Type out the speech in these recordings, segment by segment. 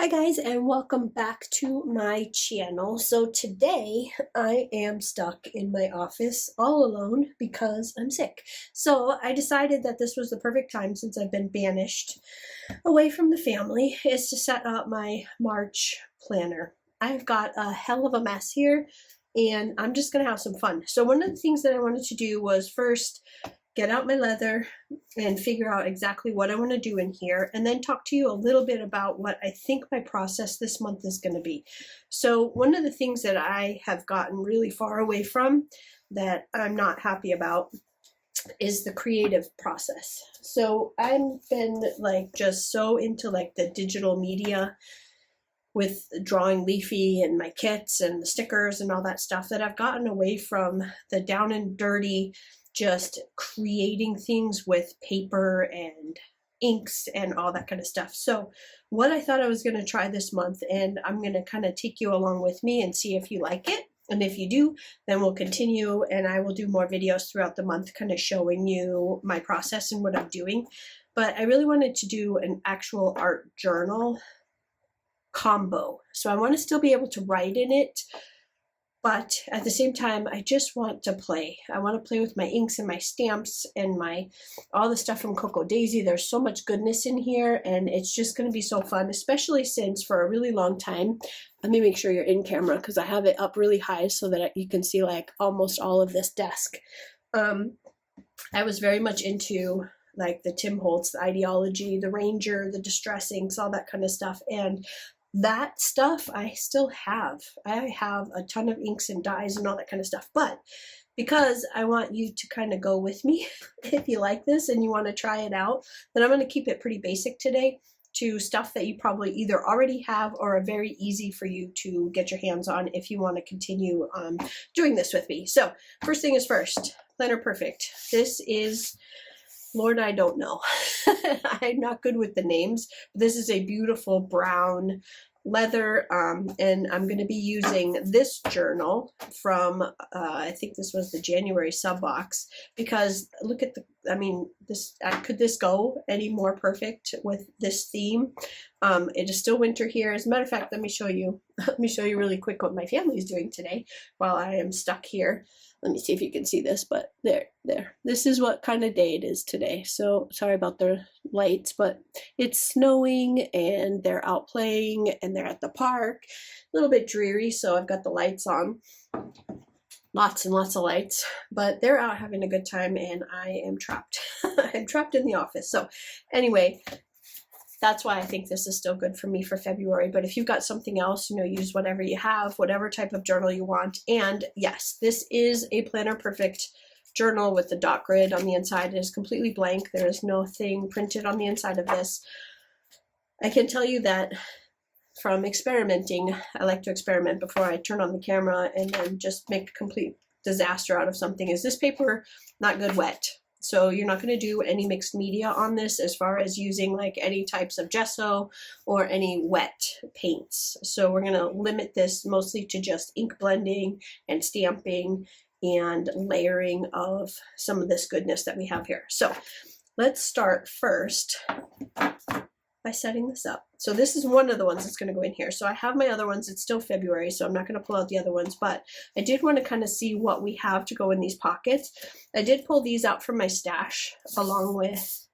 Hi guys, and welcome back to my channel. So today I am stuck in my office all alone because I'm sick. So I decided that this was the perfect time, since I've been banished away from the family, is to set up my March planner. I've got a hell of a mess here and I'm just gonna have some fun. So one of the things that I wanted to do was first get out my leather and figure out exactly what I want to do in here, and then talk to you a little bit about what I think my process this month is going to be. So one of the things that I have gotten really far away from, that I'm not happy about, is the creative process. So I've been like just so into like the digital media with drawing Leafy and my kits and the stickers and all that stuff, that I've gotten away from the down and dirty, just creating things with paper and inks and all that kind of stuff. So what I thought I was going to try this month, and I'm going to kind of take you along with me and see if you like it. And if you do, then we'll continue, and I will do more videos throughout the month kind of showing you my process and what I'm doing. But I really wanted to do an actual art journal combo. So I want to still be able to write in it, but at the same time, I just want to play. I want to play with my inks and my stamps and all the stuff from Cocoa Daisy. There's so much goodness in here, and it's just going to be so fun, especially since for a really long time, let me make sure you're in camera because I have it up really high so that you can see like almost all of this desk. I was very much into like the Tim Holtz, the Ideology, the Ranger, the Distress inks, all that kind of stuff. And that stuff I still have. I have a ton of inks and dyes and all that kind of stuff. But because I want you to kind of go with me, if you like this and you want to try it out, then I'm going to keep it pretty basic today to stuff that you probably either already have or are very easy for you to get your hands on if you want to continue doing this with me. So first thing is first, Planner Perfect. This is, Lord, I don't know. I'm not good with the names. This is a beautiful brown leather, and I'm going to be using this journal from, I think this was the January sub box, because look at the, I mean, this, could this go any more perfect with this theme? It is still winter here. As a matter of fact, let me show you really quick what my family is doing today while I am stuck here. Let me see if you can see this, but there. This is what kind of day it is today. So sorry about the lights, but it's snowing and they're out playing and they're at the park. A little bit dreary, so I've got the lights on. Lots and lots of lights, but they're out having a good time and I am trapped. I'm trapped in the office. So anyway, that's why I think this is still good for me for February. But if you've got something else, use whatever you have, whatever type of journal you want. And yes, this is a Planner Perfect journal with the dot grid on the inside. It is completely blank. There is nothing printed on the inside of this. I can tell you that from experimenting, I like to experiment before I turn on the camera and then just make a complete disaster out of something. Is this paper not good wet? So you're not going to do any mixed media on this as far as using like any types of gesso or any wet paints. So we're going to limit this mostly to just ink blending and stamping and layering of some of this goodness that we have here. So let's start first by setting this up. So this is one of the ones that's going to go in here. So I have my other ones. It's still February, so I'm not going to pull out the other ones, but I did want to kind of see what we have to go in these pockets. I did pull these out from my stash along with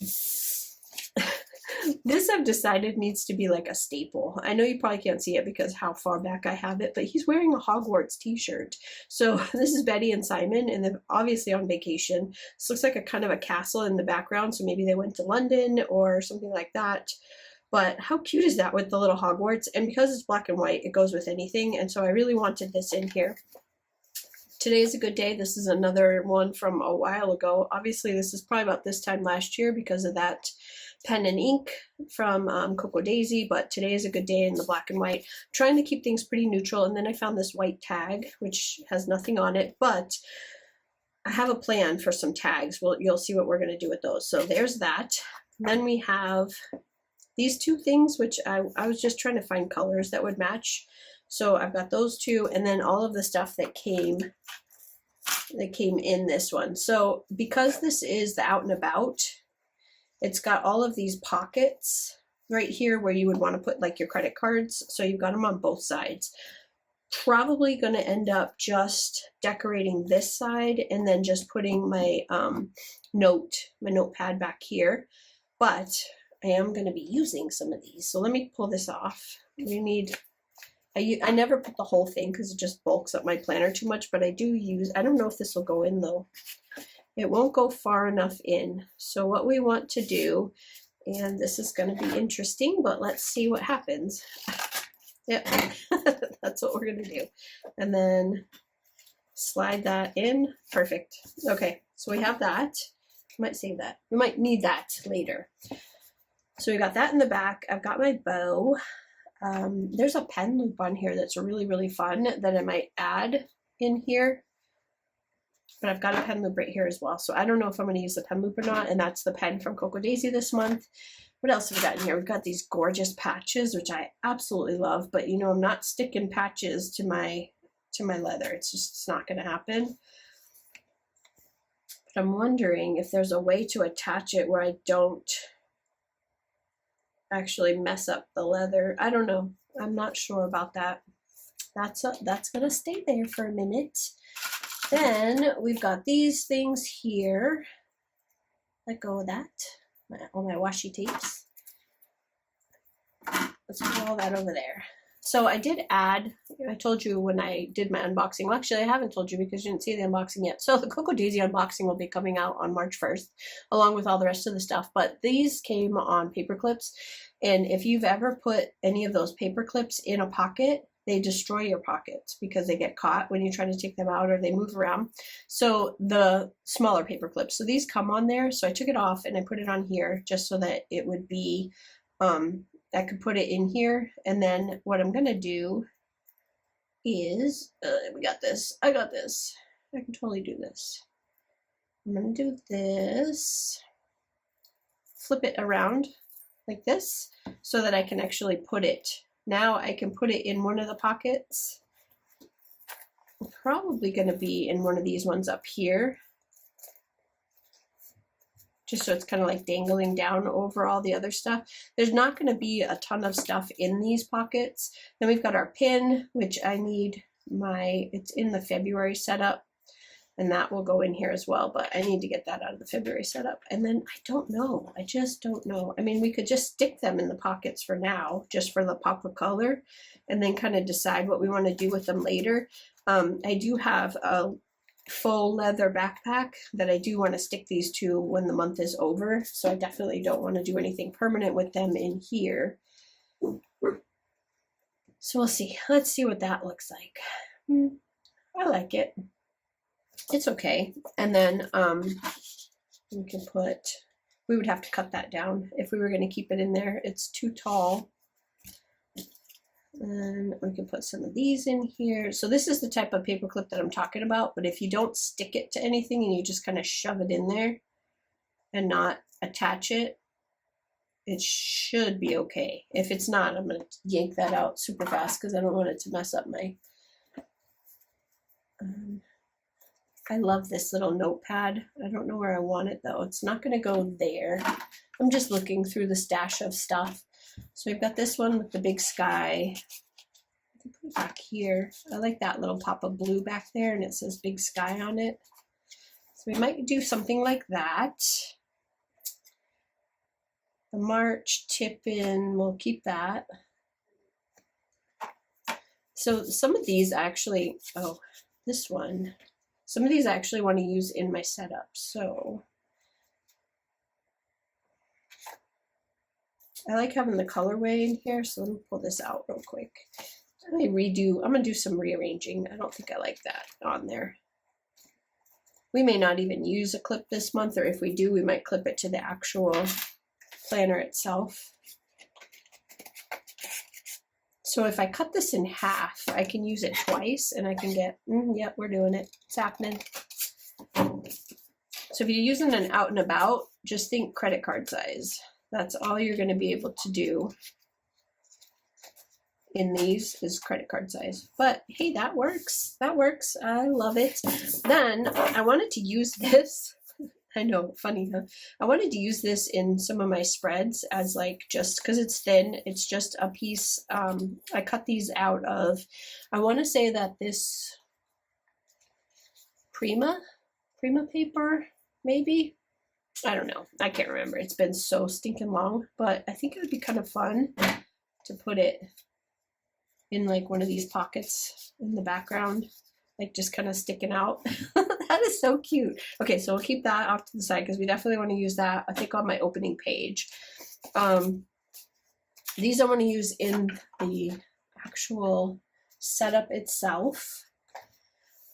this. I've decided needs to be like a staple. I know you probably can't see it because how far back I have it, but he's wearing a Hogwarts t-shirt. So this is Betty and Simon, and they're obviously on vacation. This looks like a kind of a castle in the background, so maybe they went to London or something like that. But how cute is that with the little Hogwarts? And because it's black and white, it goes with anything. And so I really wanted this in here. Today is a good day. This is another one from a while ago. Obviously, this is probably about this time last year because of that pen and ink from Cocoa Daisy. But today is a good day in the black and white. I'm trying to keep things pretty neutral. And then I found this white tag, which has nothing on it. But I have a plan for some tags. Well, you'll see what we're going to do with those. So there's that. Then we have these two things, which I was just trying to find colors that would match. So I've got those two, and then all of the stuff that came in this one. So because this is the out and about, it's got all of these pockets right here where you would want to put like your credit cards. So you've got them on both sides. Probably going to end up just decorating this side and then just putting my notepad back here. But I am going to be using some of these. So let me pull this off. We need, I never put the whole thing because it just bulks up my planner too much, but I do use, I don't know if this will go in though. It won't go far enough in. So what we want to do, and this is going to be interesting, but let's see what happens. Yep, that's what we're going to do. And then slide that in. Perfect. Okay, so we have that. We might save that. We might need that later. So we got that in the back. I've got my bow. There's a pen loop on here that's really, really fun that I might add in here. But I've got a pen loop right here as well. So I don't know if I'm going to use the pen loop or not. And that's the pen from Cocoa Daisy this month. What else have we got in here? We've got these gorgeous patches, which I absolutely love. But, you know, I'm not sticking patches to my leather. It's not going to happen. But I'm wondering if there's a way to attach it where I don't actually mess up the leather. I don't know. I'm not sure about that. That's going to stay there for a minute. Then we've got these things here. Let go of that. All my washi tapes. Let's put all that over there. So I did add, I told you when I did my unboxing. Well, actually, I haven't told you because you didn't see the unboxing yet. So the Cocoa Daisy unboxing will be coming out on March 1st, along with all the rest of the stuff. But these came on paper clips. And if you've ever put any of those paper clips in a pocket, they destroy your pockets because they get caught when you try to take them out or they move around. So the smaller paper clips, so these come on there. So I took it off and I put it on here just so that it would be, I could put it in here. And then what I'm going to do is, we got this. I got this. I can totally do this. I'm going to do this, flip it around like this so that I can actually put it. Now I can put it in one of the pockets. I'm probably going to be in one of these ones up here. Just so it's kind of like dangling down over all the other stuff. There's not going to be a ton of stuff in these pockets. Then we've got our pin, which I need it's in the February setup. And that will go in here as well, but I need to get that out of the February setup. And then I don't know. I just don't know. I mean, we could just stick them in the pockets for now, just for the pop of color, and then kind of decide what we want to do with them later. I do have a faux leather backpack that I do want to stick these to when the month is over. So I definitely don't want to do anything permanent with them in here. So we'll see. Let's see what that looks like. I like it. It's okay. And then we can we would have to cut that down if we were going to keep it in there. It's too tall. And we can put some of these in here. So this is the type of paper clip that I'm talking about, but if you don't stick it to anything and you just kind of shove it in there and not attach it, it should be okay. If it's not, I'm going to yank that out super fast because I don't want it to mess up my... I love this little notepad. I don't know where I want it though. It's not going to go there. I'm just looking through the stash of stuff. So we've got this one with the big sky. I can put it back here. I like that little pop of blue back there and it says big sky on it. So we might do something like that. The March tip-in, we'll keep that. So some of these actually, this one. Some of these I actually want to use in my setup, so I like having the colorway in here, so let me pull this out real quick. I'm going to do some rearranging. I don't think I like that on there. We may not even use a clip this month, or if we do, we might clip it to the actual planner itself. So if I cut this in half, I can use it twice and I can get, yep, we're doing it. It's happening. So if you're using an out and about, just think credit card size. That's all you're going to be able to do in these is credit card size. But hey, that works. That works. I love it. Then I wanted to use this I know, funny, huh? I wanted to use this in some of my spreads as like, just because it's thin, it's just a piece. I cut these out of, I want to say that this Prima paper, maybe? I don't know. I can't remember. It's been so stinking long, but I think it would be kind of fun to put it in like one of these pockets in the background, like just kind of sticking out. That is so cute. Okay, so we'll keep that off to the side because we definitely want to use that, I think, on my opening page. These I want to use in the actual setup itself.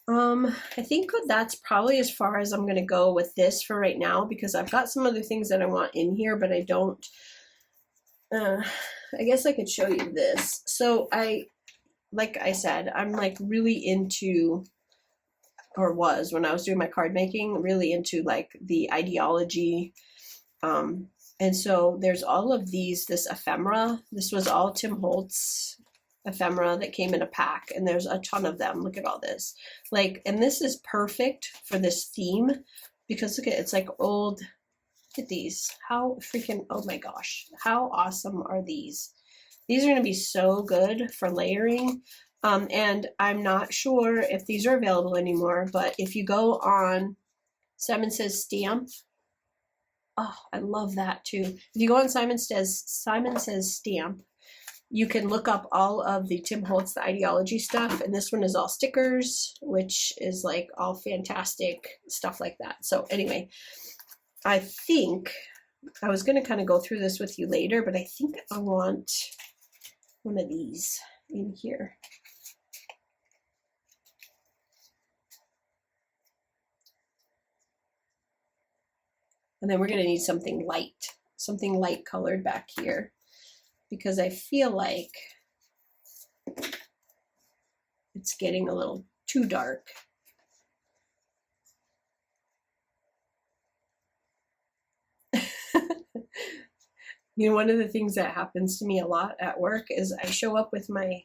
I think that's probably as far as I'm going to go with this for right now, because I've got some other things that I want in here, but I don't, I guess I could show you this. So like I said, I'm like really into, or was when I was doing my card making, really into like the ideology. And so there's all of this ephemera. This was all Tim Holtz ephemera that came in a pack, and there's a ton of them. Look at all this. Like, and this is perfect for this theme because look at, it's like old, look at these. How freaking, oh my gosh, how awesome are these? These are going to be so good for layering. And I'm not sure if these are available anymore, but if you go on Simon Says Stamp, oh, I love that too. If you go on Simon Says Stamp, you can look up all of the Tim Holtz, the ideology stuff, and this one is all stickers, which is like all fantastic stuff like that. So anyway, I think I was going to kind of go through this with you later, but I think I want one of these in here. And then we're going to need something light colored back here, because I feel like it's getting a little too dark. You know, one of the things that happens to me a lot at work is I show up with my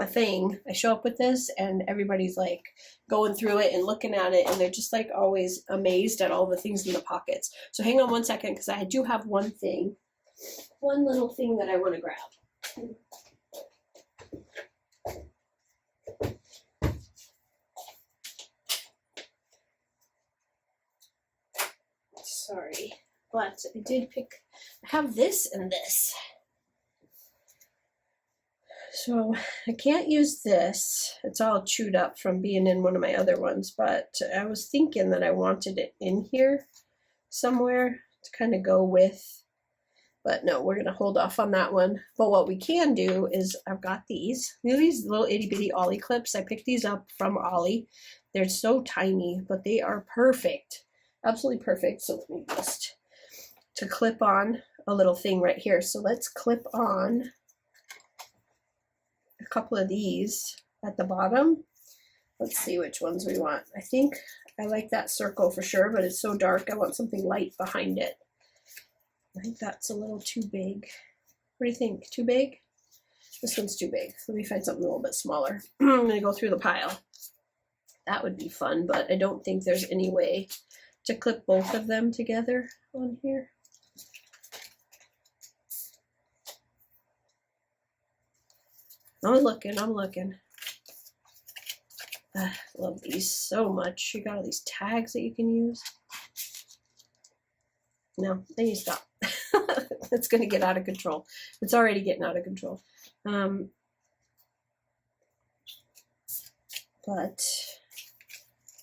thing. I show up with this and everybody's like going through it and looking at it, and they're just like always amazed at all the things in the pockets. So hang on one second, because I do have one little thing that I want to grab. Sorry, but I did I have this and this. So I can't use this. It's all chewed up from being in one of my other ones, but I was thinking that I wanted it in here somewhere to kind of go with, but no, we're going to hold off on that one. But what we can do is I've got these little itty bitty Ollie clips. I picked these up from Ollie. They're so tiny, but they are perfect. Absolutely perfect. So let me just to clip on a little thing right here. So let's clip on a couple of these at the bottom. Let's see which ones we want. I think I like that circle for sure, but it's so dark. I want something light behind it. I think that's a little too big. What do you think? Too big? This one's too big. Let me find something a little bit smaller. I'm going to go through the pile. That would be fun, but I don't think there's any way to clip both of them together on here. I'm looking. I love these so much. You got all these tags that you can use. No, then you stop. It's going to get out of control. It's already getting out of control. But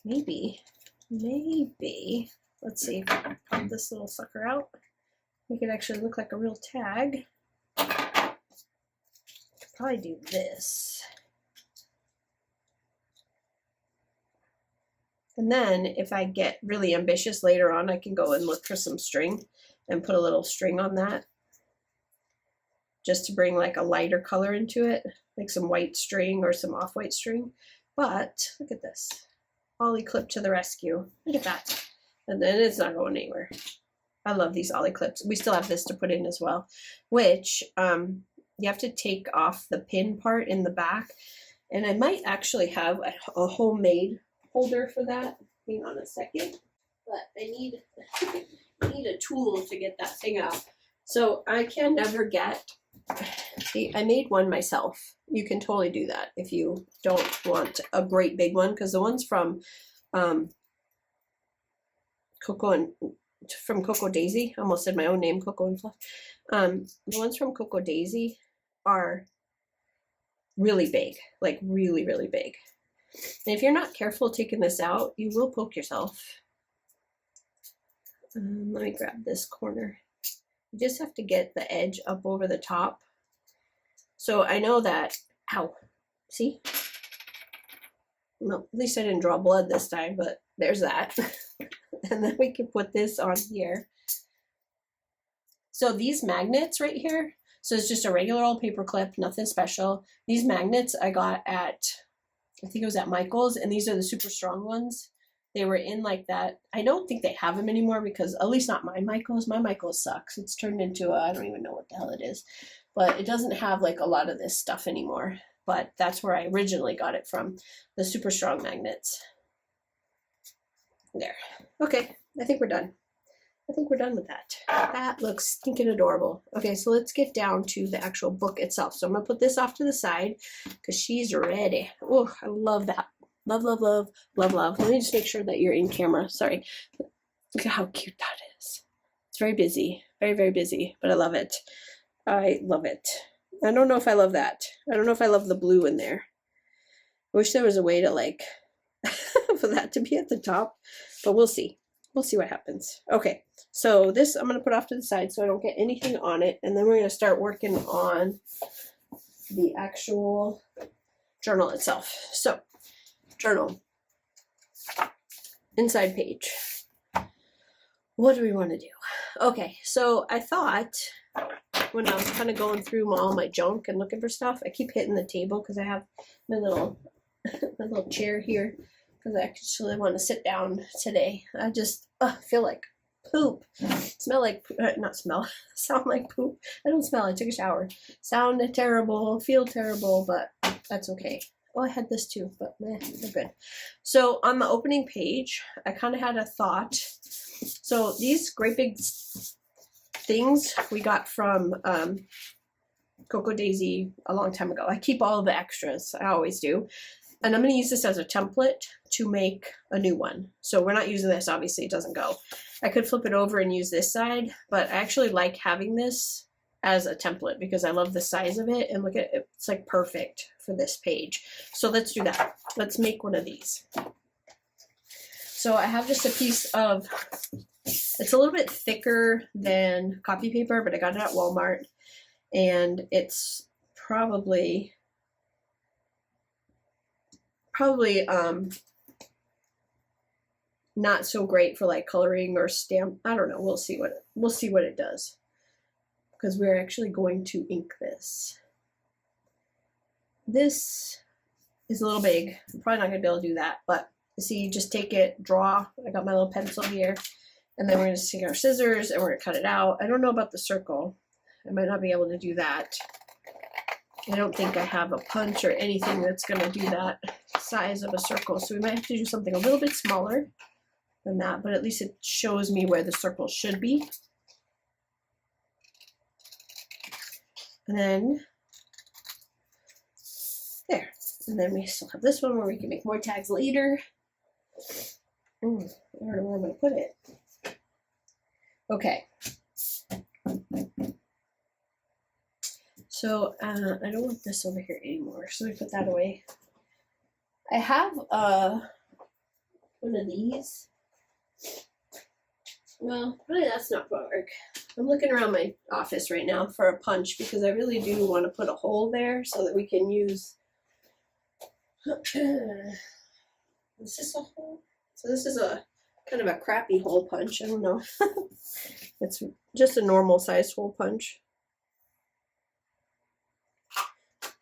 maybe, let's see if I can pop this little sucker out. Make it actually look like a real tag. Probably do this. And then if I get really ambitious later on, I can go and look for some string and put a little string on that, just to bring like a lighter color into it, like some white string or some off-white string. But look at this. Ollie clip to the rescue. Look at that. And then it's not going anywhere. I love these Ollie clips. We still have this to put in as well, which you have to take off the pin part in the back. And I might actually have a homemade holder for that. Hang on a second. but I need a tool to get that thing out. So I can never get, see, I made one myself. You can totally do that if you don't want a great big one, because the ones from Cocoa Daisy, I almost said my own name, Cocoa and Fluff. The ones from Cocoa Daisy are really big, like really, really big. And if you're not careful taking this out, you will poke yourself. Let me grab this corner. You just have to get the edge up over the top. So I know that, ow, see? Well, at least I didn't draw blood this time, but there's that. And then we can put this on here. So these magnets right here, so it's just a regular old paper clip, nothing special. These magnets I got at, I think it was at Michael's, and these are the super strong ones. They were in like that. I don't think they have them anymore, because at least not my Michael's. My Michael's sucks. It's turned into a, I don't even know what the hell it is. But it doesn't have like a lot of this stuff anymore. But that's where I originally got it from, the super strong magnets. There. Okay, I think we're done. I think we're done with that. That looks stinking adorable. Okay, so let's get down to the actual book itself. So I'm going to put this off to the side because she's ready. Oh, I love that. Love, love, love, love, love. Let me just make sure that you're in camera. Sorry. Look at how cute that is. It's very busy. Very, very busy, but I love it. I love it. I don't know if I love that. I don't know if I love the blue in there. I wish there was a way to like for that to be at the top, but we'll see. We'll see what happens. Okay, so this I'm going to put off to the side so I don't get anything on it, and then we're going to start working on the actual journal itself. So, journal, inside page. What do we want to do? Okay, so I thought when I was kind of going through all my junk and looking for stuff, I keep hitting the table because I have my little my little chair here because I actually want to sit down today. I just feel like poop. Smell like not smell. Sound like poop. I don't smell. I took a shower. Sound terrible. Feel terrible, but that's okay. Oh, I had this too, but they're good. So on the opening page, I kind of had a thought. So these great big things we got from Cocoa Daisy a long time ago. I keep all of the extras. I always do. And I'm going to use this as a template to make a new one. So we're not using this, obviously it doesn't go. I could flip it over and use this side, but I actually like having this as a template because I love the size of it, and look at it, it's like perfect for this page. So let's do that. Let's make one of these. So I have just a piece of, it's a little bit thicker than copy paper, but I got it at Walmart, and it's probably not so great for like coloring or stamp. I don't know. We'll see what it does, because we're actually going to ink this. This is a little big. I'm probably not gonna be able to do that, but you see, you just take it, draw. I got my little pencil here, and then we're gonna take our scissors and we're gonna cut it out. I don't know about the circle. I might not be able to do that. I don't think I have a punch or anything that's gonna do that size of a circle, so we might have to do something a little bit smaller than that, but at least it shows me where the circle should be. And then there. And then we still have this one where we can make more tags later. I don't know where I'm going to put it. Okay. So I don't want this over here anymore, so we put that away. I have one of these. Well, really that's not going to work. I'm looking around my office right now for a punch because I really do want to put a hole there so that we can use. Is this a hole? So this is a kind of a crappy hole punch. I don't know. It's just a normal sized hole punch.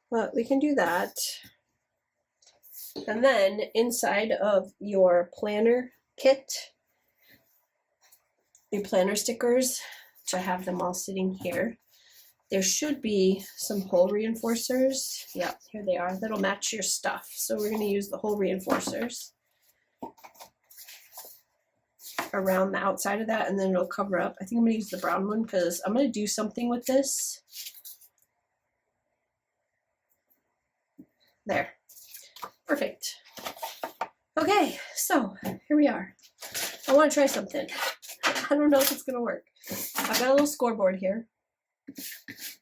But we can do that. And then inside of your planner kit, your planner stickers, which I have them all sitting here, there should be some hole reinforcers. Yeah, here they are. That'll match your stuff. So we're going to use the hole reinforcers. around the outside of that, and then it'll cover up. I think I'm going to use the brown one because I'm going to do something with this. There. Perfect. Okay, so here we are. I want to try something. I don't know if it's going to work. I've got a little scoreboard here.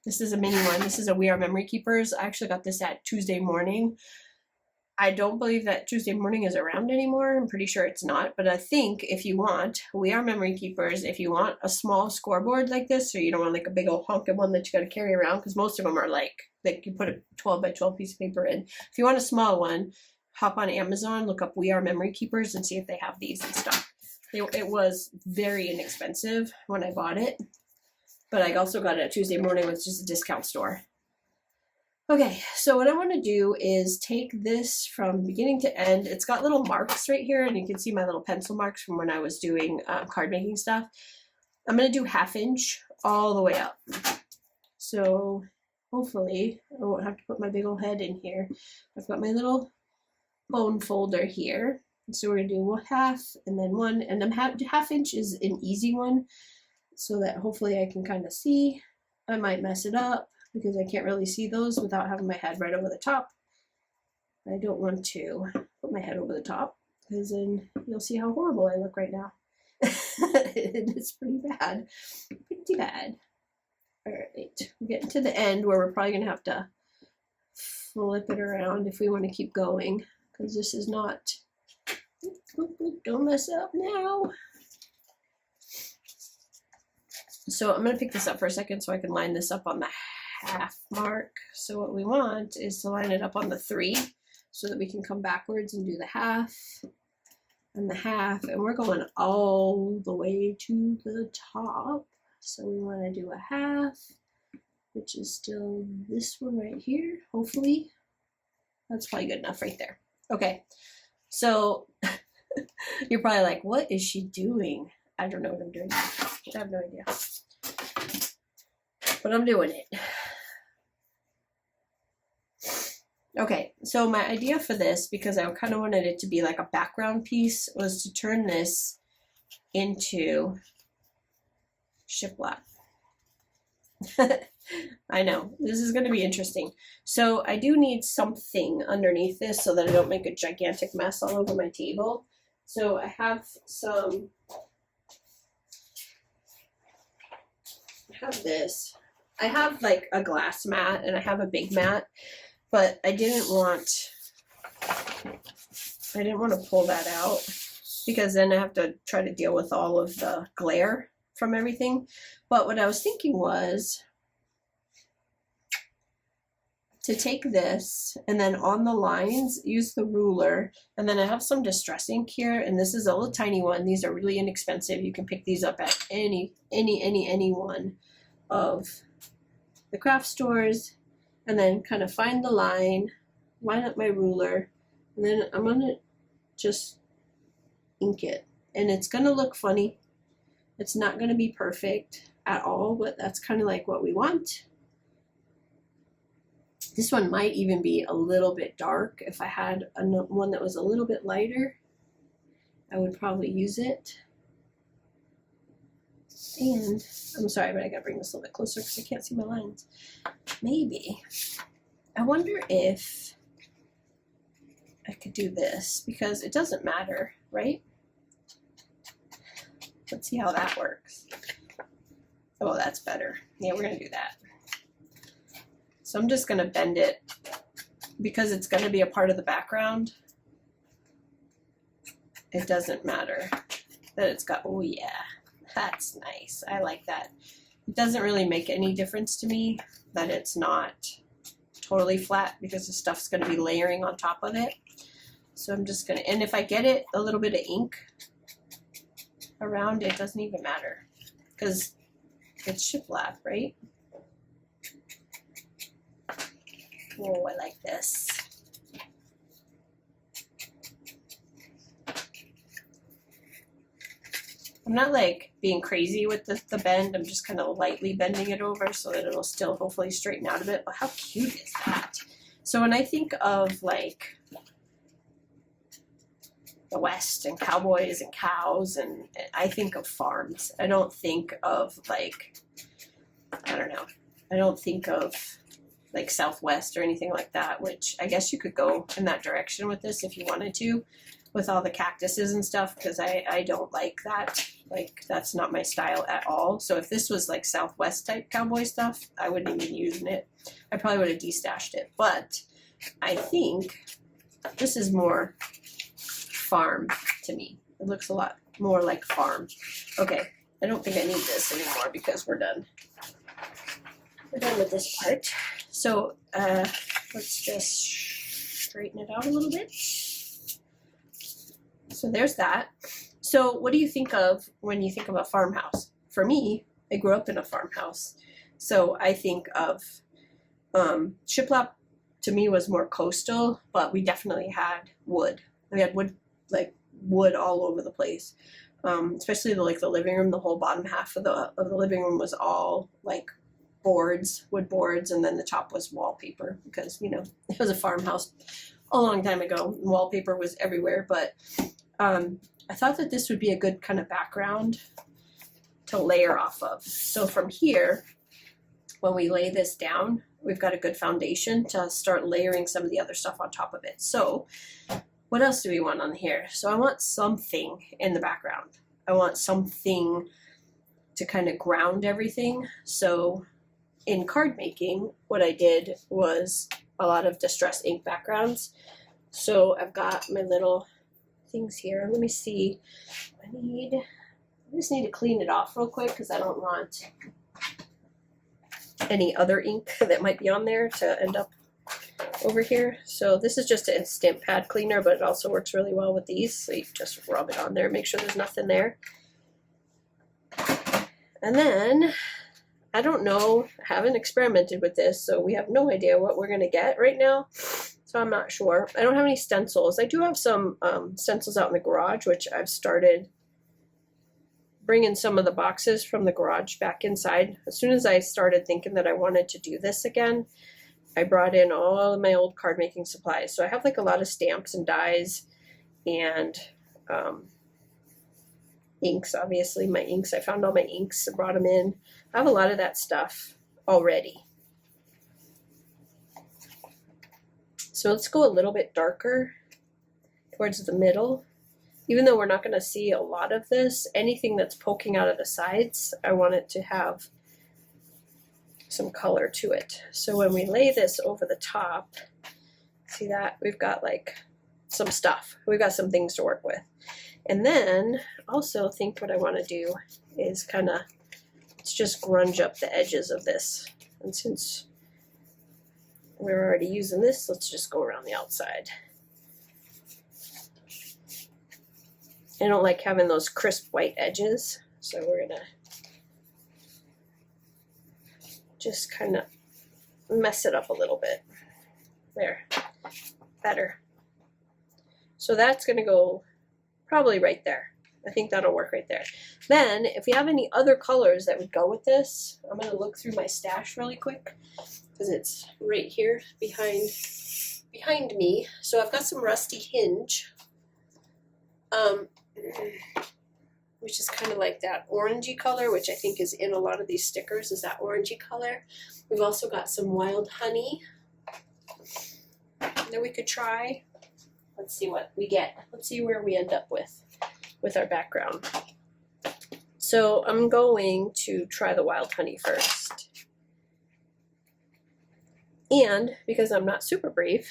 This is a mini one. This is a We Are Memory Keepers. I actually got this at Tuesday Morning. I don't believe that Tuesday Morning is around anymore. I'm pretty sure it's not. But I think if you want, We Are Memory Keepers, if you want a small scoreboard like this, so you don't want like a big old honking one that you got to carry around, because most of them are like you put a 12 by 12 piece of paper in. If you want a small one, hop on Amazon, look up We Are Memory Keepers and see if they have these and stuff. It was very inexpensive when I bought it, but I also got it at Tuesday Morning, which is a discount store. Okay, so what I want to do is take this from beginning to end. It's got little marks right here, and you can see my little pencil marks from when I was doing card making stuff. I'm going to do 1/2 inch all the way up. So hopefully I won't have to put my big old head in here. I've got my little bone folder here. So we're going to do 1/2 and then 1, and then 1/2 inch is an easy one so that hopefully I can kind of see. I might mess it up because I can't really see those without having my head right over the top. I don't want to put my head over the top because then you'll see how horrible I look right now. It's pretty bad. Pretty bad. All right, we're getting to the end where we're probably going to have to flip it around if we want to keep going, because this is not... Don't mess up now. So I'm going to pick this up for a second so I can line this up on the 1/2 mark. So what we want is to line it up on the 3 so that we can come backwards and do the 1/2 and the 1/2, and we're going all the way to the top. So we want to do a 1/2, which is still this one right here, hopefully. That's probably good enough right there. Okay, so you're probably like, what is she doing? I don't know what I'm doing. I have no idea. But I'm doing it. Okay, so my idea for this, because I kind of wanted it to be like a background piece, was to turn this into shiplap. I know, this is going to be interesting. So I do need something underneath this so that I don't make a gigantic mess all over my table. So I have some, I have this. I have like a glass mat and I have a big mat, but I didn't want to pull that out because then I have to try to deal with all of the glare from everything. But what I was thinking was to take this and then on the lines use the ruler, and then I have some distress ink here, and this is a little tiny one. These are really inexpensive. You can pick these up at any one of the craft stores, and then kind of find the line up my ruler, and then I'm gonna just ink it, and it's gonna look funny. It's not gonna be perfect at all, but that's kind of like what we want. This one might even be a little bit dark. If I had one that was a little bit lighter, I would probably use it. And I'm sorry, but I gotta bring this a little bit closer because I can't see my lines. Maybe. I wonder if I could do this, because it doesn't matter, right? Let's see how that works. Oh, that's better. Yeah, we're gonna do that. So I'm just gonna bend it because it's gonna be a part of the background. It doesn't matter that it's got, oh yeah, that's nice. I like that. It doesn't really make any difference to me that it's not totally flat because the stuff's gonna be layering on top of it. So I'm just gonna, and if I get it a little bit of ink around, it doesn't even matter because it's shiplap, right? Oh, I like this. I'm not like being crazy with the bend. I'm just kind of lightly bending it over so that it'll still hopefully straighten out a bit. But how cute is that? So when I think of like the West and cowboys and cows, and I think of farms. I don't think of like, I don't know. I don't think of like Southwest or anything like that, which I guess you could go in that direction with this if you wanted to, with all the cactuses and stuff, because I don't like that. Like, that's not my style at all. So if this was like Southwest type cowboy stuff, I wouldn't even use it. I probably would have destashed it. But I think this is more farm to me. It looks a lot more like farm. Okay, I don't think I need this anymore because we're done. We're done with this part. So let's just straighten it out a little bit. So there's that. So what do you think of when you think of a farmhouse? For me, I grew up in a farmhouse. So I think of Shiplap to me was more coastal, but we definitely had wood. We had wood, like wood all over the place. Especially the living room, the whole bottom half of the living room was all like boards, wood boards, and then the top was wallpaper because, you know, it was a farmhouse a long time ago. Wallpaper was everywhere, but I thought that this would be a good kind of background to layer off of. So from here, when we lay this down, we've got a good foundation to start layering some of the other stuff on top of it. So what else do we want on here? So I want something in the background. I want something to kind of ground everything. So in card making, what I did was a lot of distress ink backgrounds. So I've got my little things here. Let me see. I just need to clean it off real quick because I don't want any other ink that might be on there to end up over here. So this is just an stamp pad cleaner, but it also works really well with these. So you just rub it on there, make sure there's nothing there. And then, I don't know, I haven't experimented with this, so we have no idea what we're gonna get right now. So I'm not sure. I don't have any stencils. I do have some stencils out in the garage, which I've started bringing some of the boxes from the garage back inside. As soon as I started thinking that I wanted to do this again, I brought in all of my old card making supplies. So I have like a lot of stamps and dies and inks, obviously my inks. I found all my inks and brought them in. I have a lot of that stuff already. So let's go a little bit darker towards the middle. Even though we're not going to see a lot of this, anything that's poking out of the sides, I want it to have some color to it. So when we lay this over the top, see that? We've got like some stuff. We've got some things to work with. And then also think what I want to do is kind of, let's just grunge up the edges of this. And since we're already using this, let's just go around the outside. I don't like having those crisp white edges, so we're gonna just kind of mess it up a little bit. There, better. So that's gonna go probably right there. I think that'll work right there. Then, if we have any other colors that would go with this, I'm gonna look through my stash really quick because it's right here behind me. So I've got some Rusty Hinge, which is kind of like that orangey color, which I think is in a lot of these stickers, is that orangey color. We've also got some Wild Honey that we could try. Let's see what we get. Let's see where we end up with our background. So I'm going to try the Wild Honey first. And because I'm not super brave,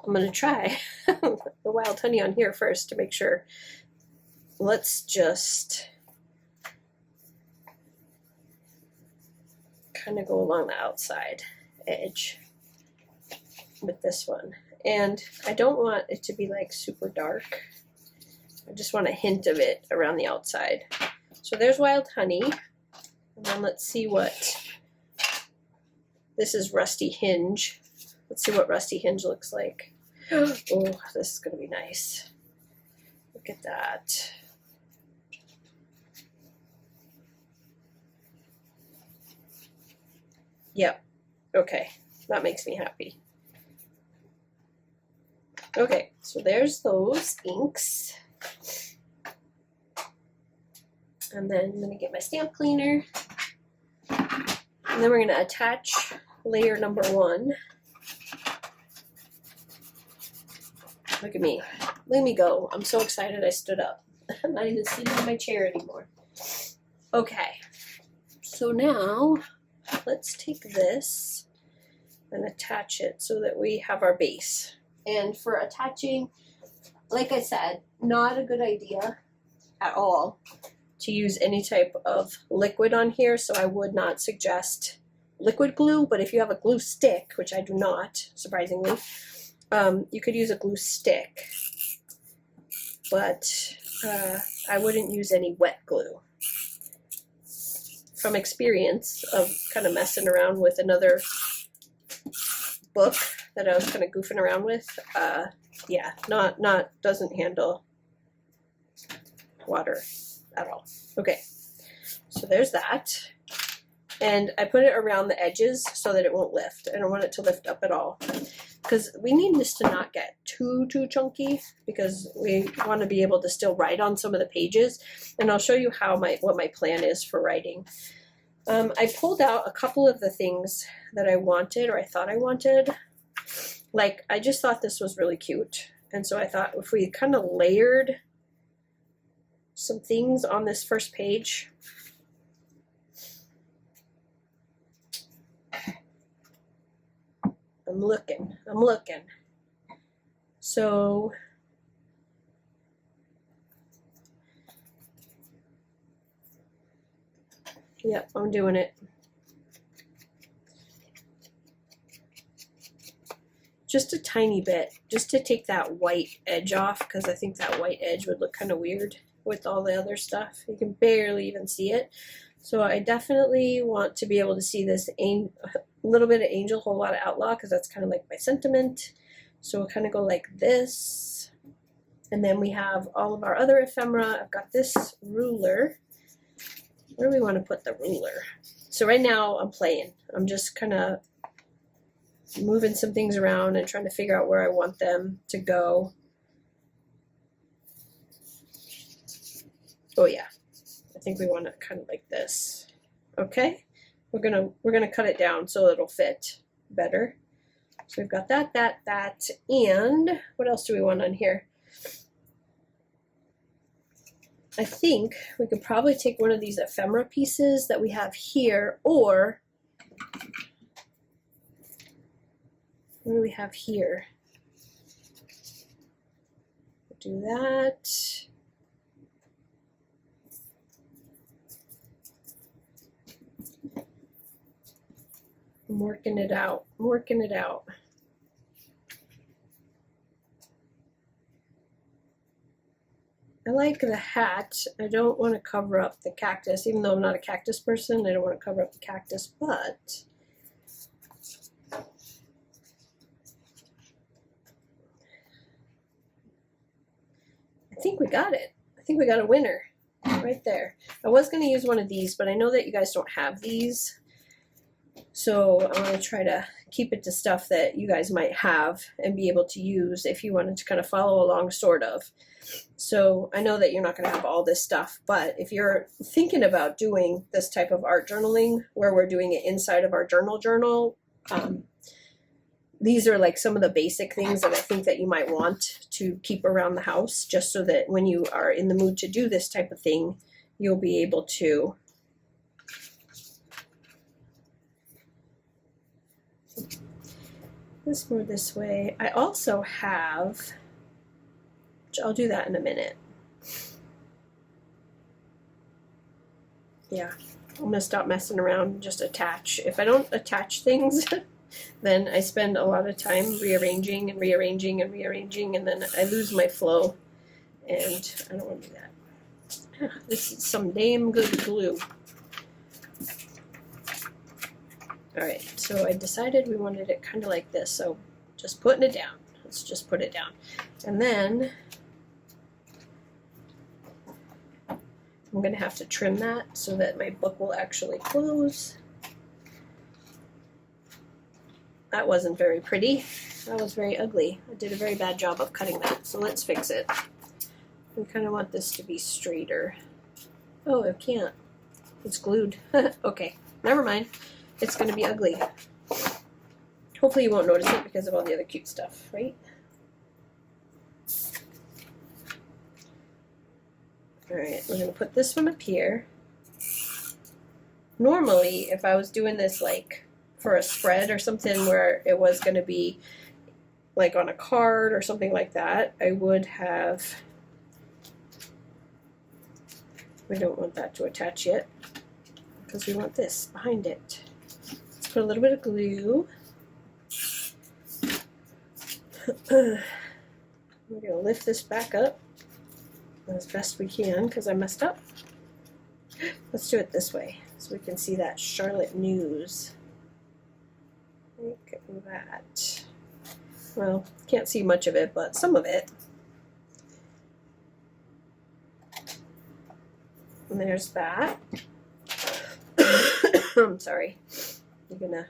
I'm going to try the Wild Honey on here first to make sure. Let's just kind of go along the outside edge with this one. And I don't want it to be like super dark. I just want a hint of it around the outside. So there's Wild Honey. And then let's see what, this is Rusty Hinge. Let's see what Rusty Hinge looks like. Oh, this is going to be nice. Look at that. Yep. Okay. That makes me happy. Okay. So there's those inks. And then I'm going to get my stamp cleaner. And then we're going to attach layer number 1. Look at me. Let me go. I'm so excited I stood up. I'm not even sitting in my chair anymore. Okay. So now let's take this and attach it so that we have our base. And for attaching, like I said, not a good idea at all to use any type of liquid on here, so I would not suggest liquid glue, but if you have a glue stick, which I do not, surprisingly, you could use a glue stick, but I wouldn't use any wet glue. From experience of kind of messing around with another book that I was kind of goofing around with, yeah, doesn't handle water at all. Okay, so there's that. And I put it around the edges so that it won't lift. I don't want it to lift up at all, because we need this to not get too chunky, because we want to be able to still write on some of the pages. And I'll show you how what my plan is for writing. I pulled out a couple of the things that I wanted, or I thought I wanted. Like, I just thought this was really cute. And so I thought if we kind of layered some things on this first page. I'm looking. So yeah, I'm doing it. Just a tiny bit, just to take that white edge off, because I think that white edge would look kind of weird with all the other stuff. You can barely even see it. So I definitely want to be able to see this a little bit of angel, whole lot of outlaw, because that's kind of like my sentiment. So we'll kind of go like this. And then we have all of our other ephemera. I've got this ruler. Where do we want to put the ruler? So right now I'm playing. I'm just kind of moving some things around and trying to figure out where I want them to go. Oh yeah, I think we want it kind of like this. Okay, we're gonna cut it down so it'll fit better. So we've got that, and what else do we want on here? I think we could probably take one of these ephemera pieces that we have here, or what do we have here? Do that. I'm working it out. I like the hat. I don't want to cover up the cactus, even though I'm not a cactus person. I don't want to cover up the cactus, but I think we got it. I think we got a winner right there. I was going to use one of these, but I know that you guys don't have these. So I want to try to keep it to stuff that you guys might have and be able to use if you wanted to kind of follow along, sort of. So I know that you're not going to have all this stuff, but if you're thinking about doing this type of art journaling where we're doing it inside of our journal, these are like some of the basic things that I think that you might want to keep around the house, just so that when you are in the mood to do this type of thing, you'll be able to this more this way. I also have, which I'll do that in a minute. Yeah, I'm gonna stop messing around and just attach. If I don't attach things, then I spend a lot of time rearranging, and then I lose my flow, and I don't want to do that. This is some damn good glue. Alright, so I decided we wanted it kind of like this, so just putting it down. Let's just put it down. And then I'm going to have to trim that so that my book will actually close. That wasn't very pretty. That was very ugly. I did a very bad job of cutting that, so let's fix it. I kind of want this to be straighter. Oh, I can't. It's glued. Okay, never mind. It's going to be ugly. Hopefully you won't notice it because of all the other cute stuff, right? Alright, we're going to put this one up here. Normally, if I was doing this like for a spread or something where it was going to be like on a card or something like that, I would have... We don't want that to attach yet because we want this behind it. Let's put a little bit of glue. We're going to lift this back up as best we can because I messed up. Let's do it this way so we can see that Charlotte News. Look at that. Well, can't see much of it, but some of it. And there's that. I'm sorry. You're gonna...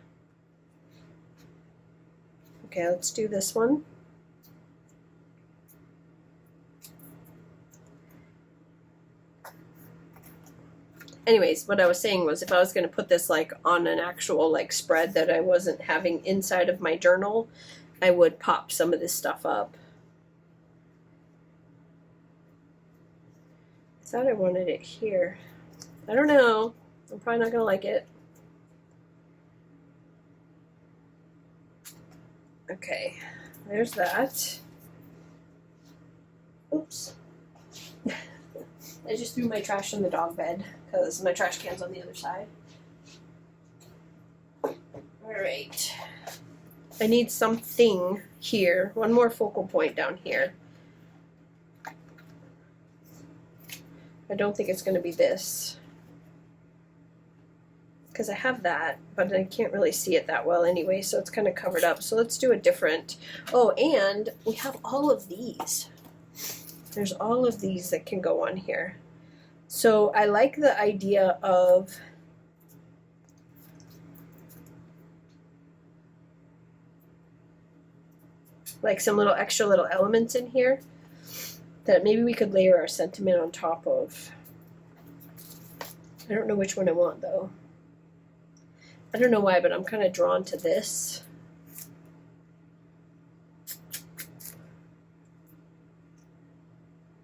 Okay, let's do this one. Anyways, what I was saying was if I was going to put this like on an actual like spread that I wasn't having inside of my journal, I would pop some of this stuff up. I thought I wanted it here. I don't know. I'm probably not going to like it. Okay, there's that. Oops. I just threw my trash in the dog bed because my trash can's on the other side. Alright. I need something here. One more focal point down here. I don't think it's going to be this. Because I have that, but I can't really see it that well anyway, so it's kind of covered up. So let's do a different... Oh, and we have all of these. There's all of these that can go on here. So I like the idea of like some little extra little elements in here that maybe we could layer our sentiment on top of. I don't know which one I want though. I don't know why, but I'm kind of drawn to this.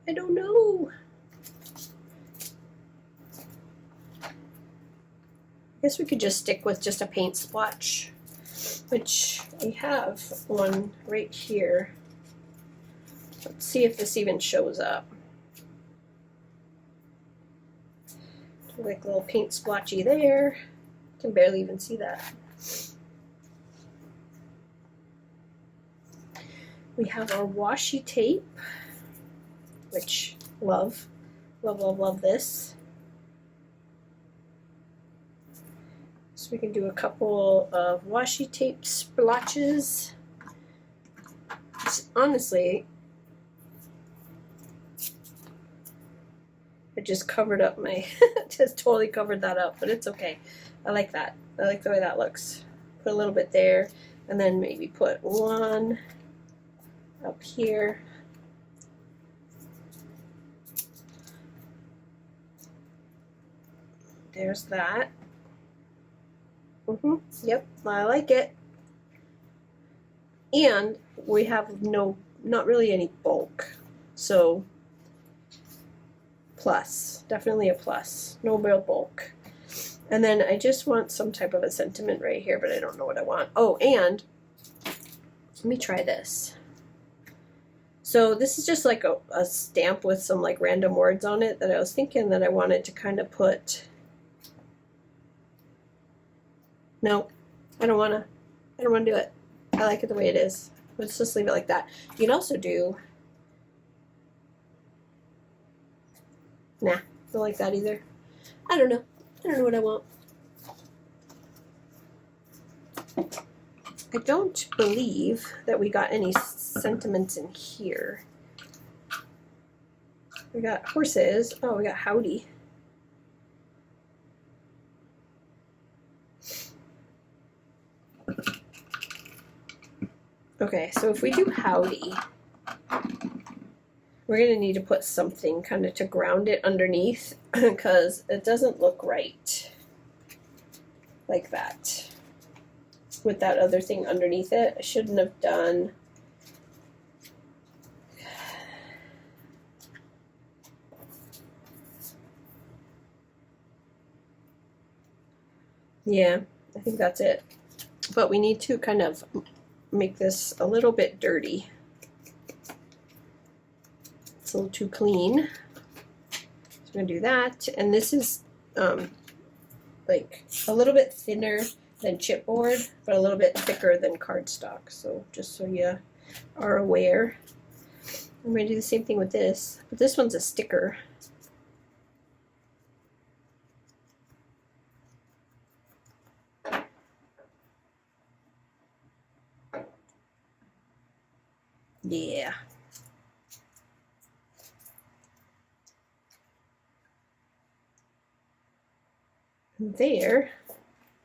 I don't know. I guess we could just stick with just a paint splotch, which we have one right here. Let's see if this even shows up. Like a little paint splotchy there. Can barely even see that. We have our washi tape, which love this. So we can do a couple of washi tape splotches. Honestly, it just covered up my, just totally covered that up, but it's okay. I like that. I like the way that looks. Put a little bit there, and then maybe put one up here. There's that. Yep, I like it. And we have not really any bulk, so plus, definitely a plus. No real bulk. And then I just want some type of a sentiment right here, but I don't know what I want. Oh, and let me try this. So this is just like a stamp with some like random words on it that I was thinking that I wanted to kind of put. No, I don't want to do it. I like it the way it is. Let's just leave it like that. You can also do, nah, don't like that either. I don't know what I want. I don't believe that we got any sentiments in here. We got horses. Oh, we got howdy. Okay, so if we do howdy, we're going to need to put something kind of to ground it underneath because it doesn't look right like that with that other thing underneath it. I shouldn't have done. Yeah, I think that's it. But we need to kind of make this a little bit dirty. It's a little too clean. So I'm going to do that. And this is like a little bit thinner than chipboard, but a little bit thicker than cardstock. So just so you are aware. I'm going to do the same thing with this, but this one's a sticker. Yeah. There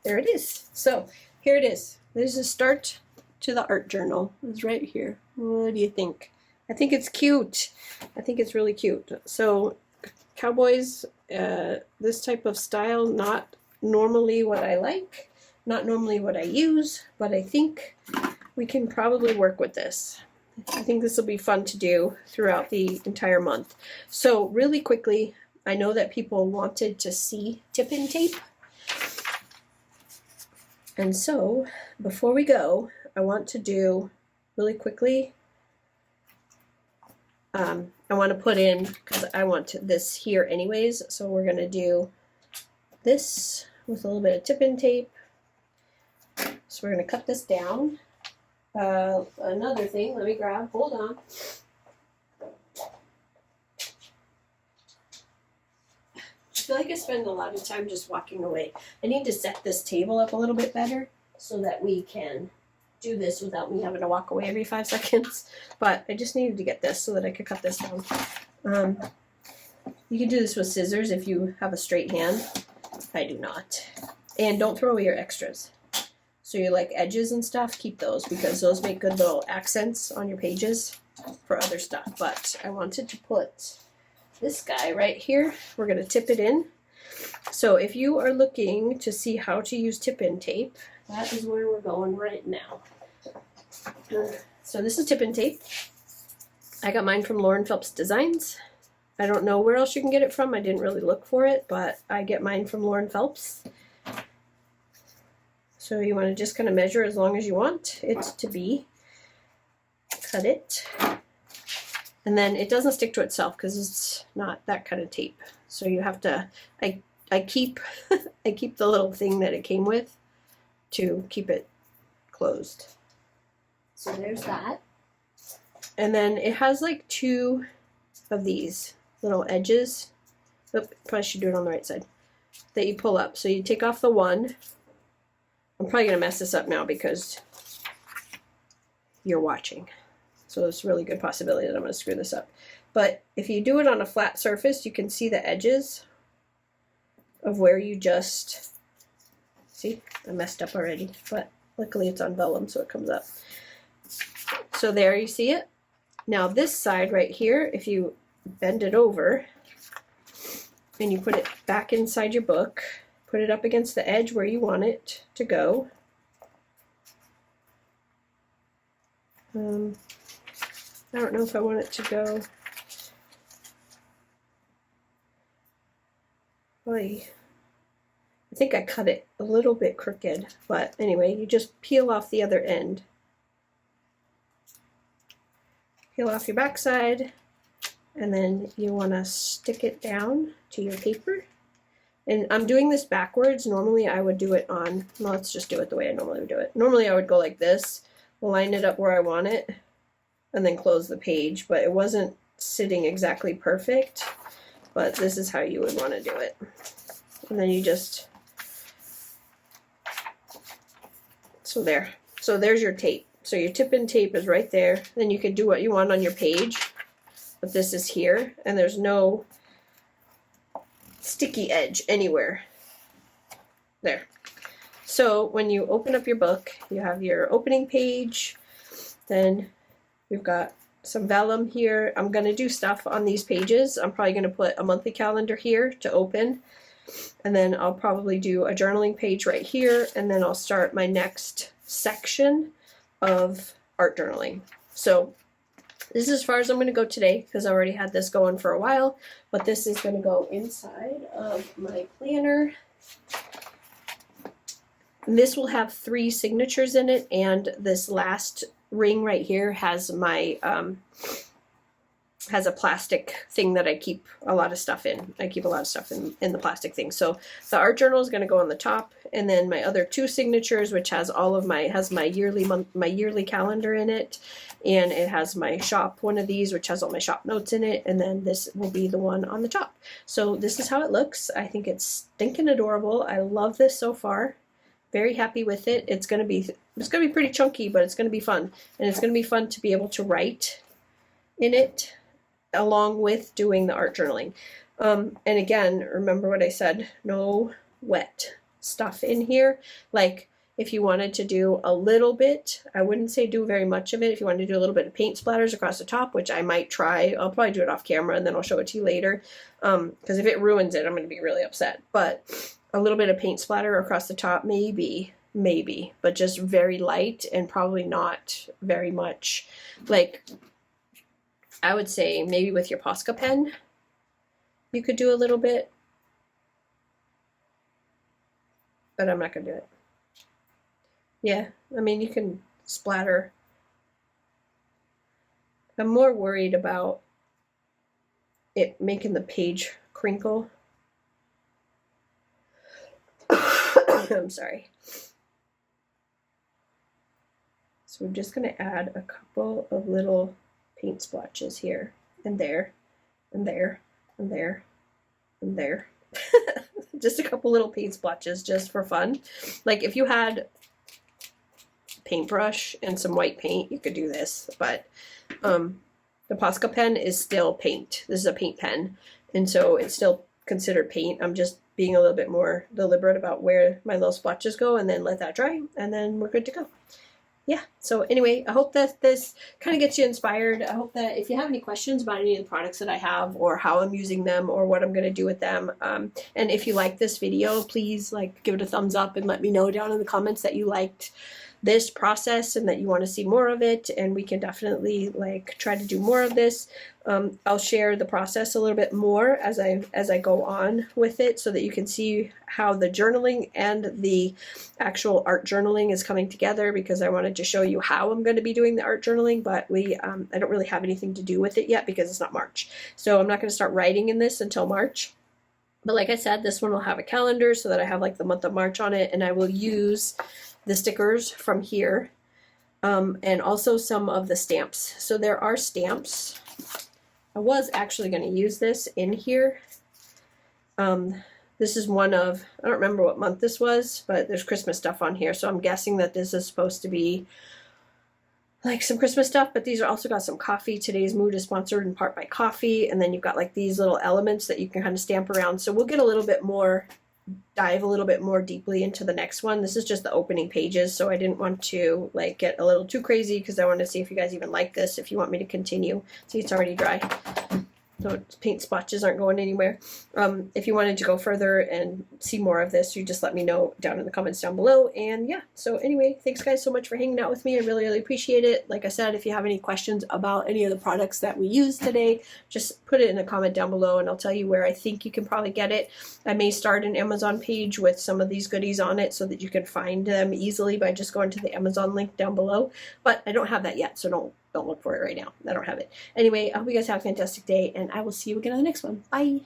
it is. So here it is. There's a start to the art journal. It's right here. What do you think? I think it's cute. I think it's really cute. So cowboys, this type of style, not normally what I like, not normally what I use, but I think we can probably work with this. I think this will be fun to do throughout the entire month. So really quickly, I know that people wanted to see tip-in tape. And so, before we go, I want to do really quickly, I want to put in, because I want this here anyways, so we're going to do this with a little bit of tip-in tape. So we're going to cut this down. Another thing, let me grab, hold on. I feel like I spend a lot of time just walking away. I need to set this table up a little bit better so that we can do this without me having to walk away every 5 seconds. But I just needed to get this so that I could cut this down. You can do this with scissors if you have a straight hand. I do not. And don't throw away your extras. So you like edges and stuff, keep those because those make good little accents on your pages for other stuff. But I wanted to put this guy right here. We're going to tip it in. So if you are looking to see how to use tip-in tape, that is where we're going right now. So this is tip-in tape. I got mine from Lauren Phelps Designs. I don't know where else you can get it from. I didn't really look for it, but I get mine from Lauren Phelps. So you want to just kind of measure as long as you want it to be. Cut it. And then it doesn't stick to itself because it's not that kind of tape. So you have to, I keep I keep the little thing that it came with to keep it closed. So there's that. And then it has like 2 of these little edges. Oop, probably should do it on the right side. That you pull up. So you take off the one. I'm probably going to mess this up now because you're watching. So there's a really good possibility that I'm going to screw this up. But if you do it on a flat surface, you can see the edges of where you just, see, I messed up already, but luckily it's on vellum so it comes up. So there you see it. Now this side right here, if you bend it over and you put it back inside your book, put it up against the edge where you want it to go. I don't know if I want it to go. I think I cut it a little bit crooked, but anyway, you just peel off the other end. Peel off your backside, and then you want to stick it down to your paper. And I'm doing this backwards. Normally I would do it on, well, let's just do it the way I normally would do it. Normally I would go like this, line it up where I want it, and then close the page, but it wasn't sitting exactly perfect. But this is how you would want to do it. And then you just, so there. So there's your tape. So your tip-in tape is right there. Then you can do what you want on your page. But this is here, and there's no sticky edge anywhere. There. So when you open up your book, you have your opening page, then you've got some vellum here. I'm going to do stuff on these pages. I'm probably going to put a monthly calendar here to open. And then I'll probably do a journaling page right here. And then I'll start my next section of art journaling. So this is as far as I'm going to go today because I already had this going for a while. But this is going to go inside of my planner. And this will have 3 signatures in it, and this last ring right here has my has a plastic thing that I keep a lot of stuff in. I keep a lot of stuff in the plastic thing. So the art journal is going to go on the top, and then my other 2 signatures, which has all of my yearly calendar in it, and it has my shop one of these, which has all my shop notes in it, and then this will be the one on the top. So this is how it looks. I think it's stinking adorable. I love this so far. Very happy with it. It's gonna be pretty chunky, but it's gonna be fun, and it's gonna be fun to be able to write in it along with doing the art journaling. And again, remember what I said: no wet stuff in here. Like if you wanted to do a little bit, I wouldn't say do very much of it. If you wanted to do a little bit of paint splatters across the top, which I might try, I'll probably do it off camera and then I'll show it to you later. Because if it ruins it, I'm gonna be really upset. But a little bit of paint splatter across the top, maybe, but just very light and probably not very much. Like, I would say maybe with your Posca pen, you could do a little bit, but I'm not gonna do it. Yeah, I mean, you can splatter. I'm more worried about it making the page crinkle. I'm sorry. So we're just going to add a couple of little paint splotches here and there and there and there and there. Just a couple little paint splotches just for fun. Like if you had paintbrush and some white paint, you could do this, but the Posca pen is still paint. This is a paint pen, and so it's still considered paint. I'm just being a little bit more deliberate about where my little splotches go, and then let that dry, and then we're good to go. Yeah, so anyway, I hope that this kind of gets you inspired. I hope that if you have any questions about any of the products that I have or how I'm using them or what I'm going to do with them, and if you like this video, please give it a thumbs up and let me know down in the comments that you liked this process and that you want to see more of it, and we can definitely try to do more of this. I'll share the process a little bit more as I go on with it, so that you can see how the journaling and the actual art journaling is coming together, because I wanted to show you how I'm going to be doing the art journaling, but I don't really have anything to do with it yet because it's not March. So I'm not going to start writing in this until March. But like I said, this one will have a calendar so that I have the month of March on it, and I will use the stickers from here, and also some of the stamps. So there are stamps. I was actually going to use this in here. This is one of, I don't remember what month this was, but there's Christmas stuff on here, so I'm guessing that this is supposed to be some Christmas stuff, but these are also got some coffee. Today's mood is sponsored in part by coffee, and then you've got these little elements that you can kind of stamp around. So we'll get a little bit more, dive a little bit more deeply into the next one. This is just the opening pages, so I didn't want to get a little too crazy, because I wanted to see if you guys even like this, if you want me to continue. See, it's already dry. So paint splotches aren't going anywhere. If you wanted to go further and see more of this, you just let me know down in the comments down below. And yeah, so anyway, thanks guys so much for hanging out with me. I really, really appreciate it. Like I said, if you have any questions about any of the products that we use today, just put it in a comment down below and I'll tell you where I think you can probably get it. I may start an Amazon page with some of these goodies on it so that you can find them easily by just going to the Amazon link down below. But I don't have that yet, so don't look for it right now. I don't have it. Anyway, I hope you guys have a fantastic day, and I will see you again on the next one. Bye!